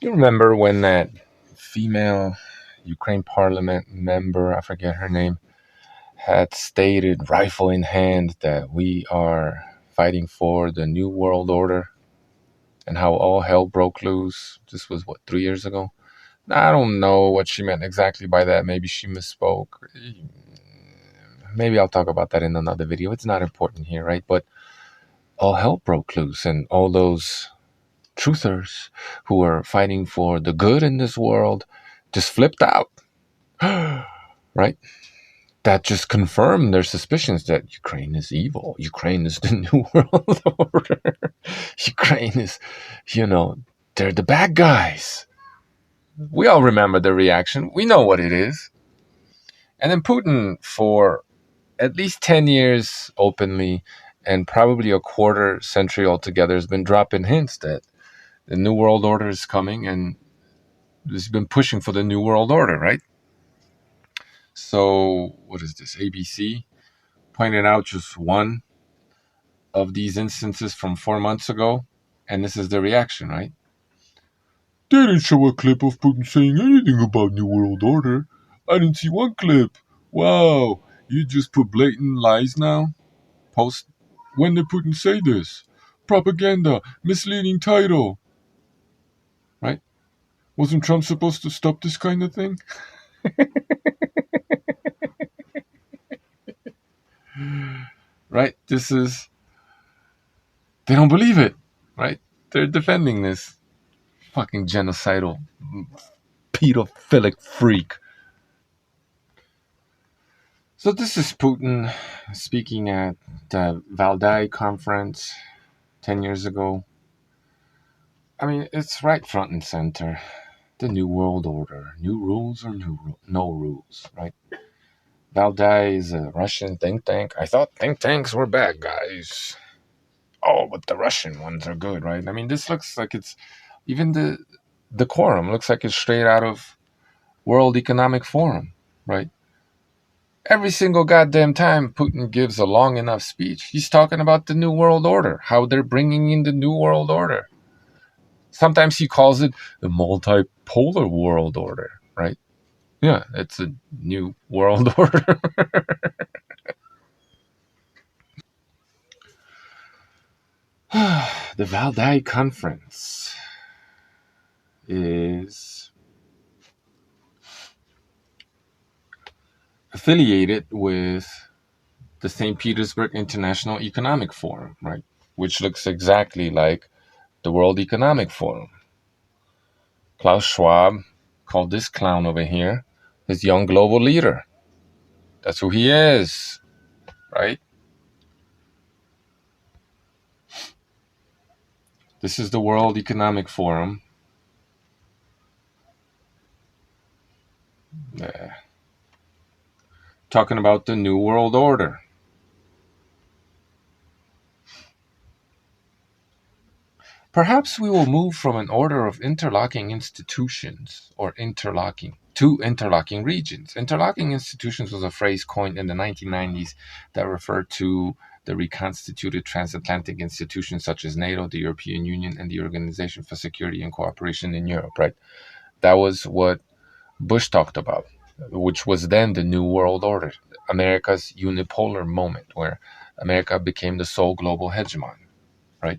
You remember when that female Ukraine parliament member, I forget her name, had stated, rifle in hand, that we are fighting for the New World Order and how all hell broke loose? This was, what, 3 years ago? I don't know what she meant exactly by that. Maybe she misspoke. Maybe I'll talk about that in another video. It's not important here, right? But all hell broke loose, and all those truthers who are fighting for the good in this world just flipped out, right? That just confirmed their suspicions that Ukraine is evil. Ukraine is the New World Order. Ukraine is, they're the bad guys. We all remember the reaction. We know what it is. And then Putin, for at least 10 years openly, and probably a quarter century altogether, has been dropping hints that the New World Order is coming, and he's been pushing for the New World Order, right? So, what is this? ABC pointed out just one of these instances from 4 months ago, and this is the reaction, right? They didn't show a clip of Putin saying anything about New World Order. I didn't see one clip. Wow, you just put blatant lies now? Post, when did Putin say this? Propaganda, misleading title. Right? Wasn't Trump supposed to stop this kind of thing? Right? They don't believe it. Right? They're defending this fucking genocidal, pedophilic freak. So this is Putin speaking at the Valdai conference 10 years ago. I mean, it's right front and center. The New World Order. New rules or no rules, right? Valdai is a Russian think tank. I thought think tanks were bad guys. Oh, but the Russian ones are good, right? I mean, this looks like it's... Even the quorum looks like it's straight out of World Economic Forum, right? Every single goddamn time Putin gives a long enough speech, he's talking about the New World Order, how they're bringing in the New World Order. Sometimes he calls it the multipolar world order, right? Yeah, it's a new world order. The Valdai Conference is affiliated with the St. Petersburg International Economic Forum, right? Which looks exactly like the World Economic Forum. Klaus Schwab called this clown over here his young global leader. That's who he is, right? This is the World Economic Forum. Talking about the New World Order. Perhaps we will move from an order of interlocking institutions to interlocking regions. Interlocking institutions was a phrase coined in the 1990s that referred to the reconstituted transatlantic institutions such as NATO, the European Union, and the Organization for Security and Cooperation in Europe, right? That was what Bush talked about, which was then the New World Order, America's unipolar moment, where America became the sole global hegemon, right?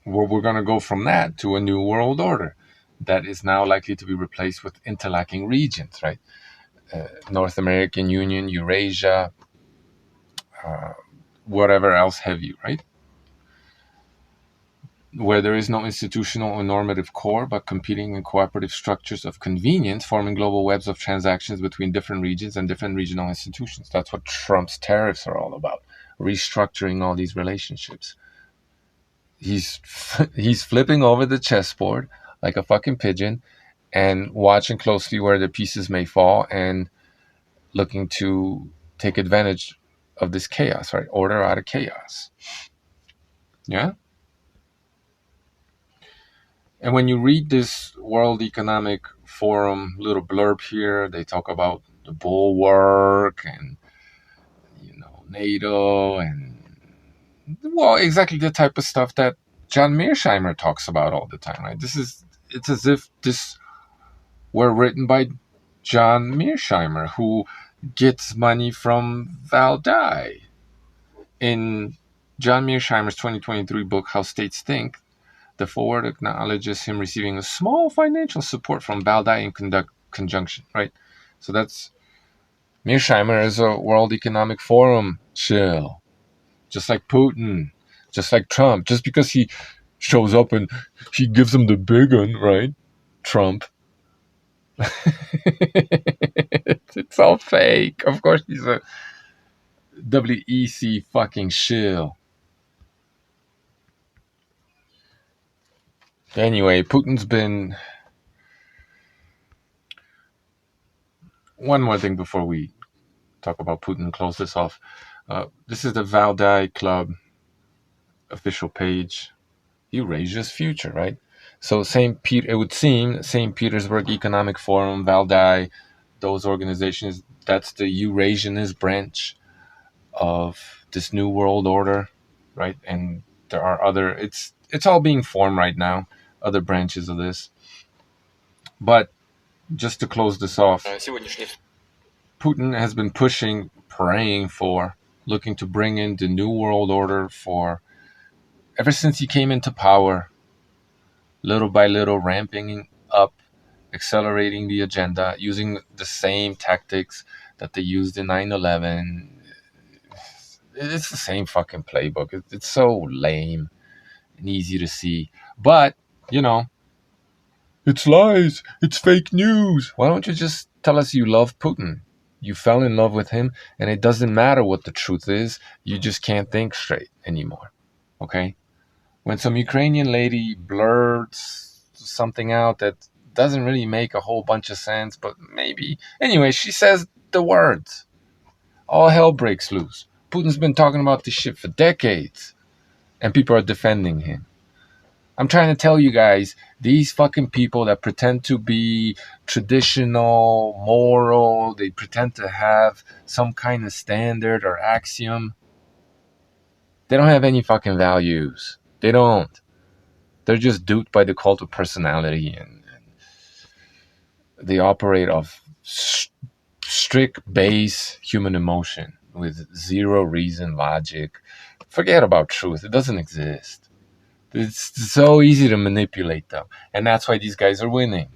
We're going to go from that to a New World Order that is now likely to be replaced with interlocking regions, right? North American Union, Eurasia, whatever else have you, right? Where there is no institutional or normative core, but competing and cooperative structures of convenience, forming global webs of transactions between different regions and different regional institutions. That's what Trump's tariffs are all about, restructuring all these relationships. He's flipping over the chessboard like a fucking pigeon and watching closely where the pieces may fall and looking to take advantage of this chaos, right? Order out of chaos. Yeah? And when you read this World Economic Forum little blurb here, they talk about the bulwark and, NATO and, well, exactly the type of stuff that John Mearsheimer talks about all the time, right? This is it's as if this were written by John Mearsheimer, who gets money from Valdai. In John Mearsheimer's 2023 book, How States Think, the forward acknowledges him receiving a small financial support from Valdai in conjunction, right? So that's Mearsheimer is a World Economic Forum shill, just like Putin, just like Trump. Just because he shows up and he gives them the big one, right? Trump. It's all fake. Of course, he's a WEC fucking shill. Anyway, Putin's been. One more thing before we talk about Putin and close this off. This is the Valdai Club official page. Eurasia's future, right? So it would seem St. Petersburg Economic Forum, Valdai, those organizations, that's the Eurasianist branch of this new world order, right? And there are other. It's all being formed right now. Other branches of this, but just to close this off, Putin has been pushing, praying for, looking to bring in the new world order for ever since he came into power, little by little ramping up, accelerating the agenda, using the same tactics that they used in 9/11. It's the same fucking playbook. It's so lame and easy to see. But, you know, it's lies. It's fake news. Why don't you just tell us you love Putin? You fell in love with him, and it doesn't matter what the truth is. You just can't think straight anymore. Okay? When some Ukrainian lady blurts something out that doesn't really make a whole bunch of sense, but maybe. Anyway, she says the words. All hell breaks loose. Putin's been talking about this shit for decades, and people are defending him. I'm trying to tell you guys, these fucking people that pretend to be traditional, moral, they pretend to have some kind of standard or axiom, they don't have any fucking values. They don't. They're just duped by the cult of personality, and they operate off strict base human emotion with zero reason, logic. Forget about truth. It doesn't exist. It's so easy to manipulate them. And that's why these guys are winning.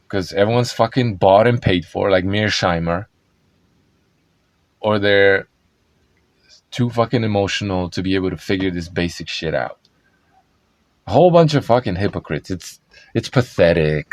Because everyone's fucking bought and paid for, like Mearsheimer. Or they're too fucking emotional to be able to figure this basic shit out. A whole bunch of fucking hypocrites. It's pathetic.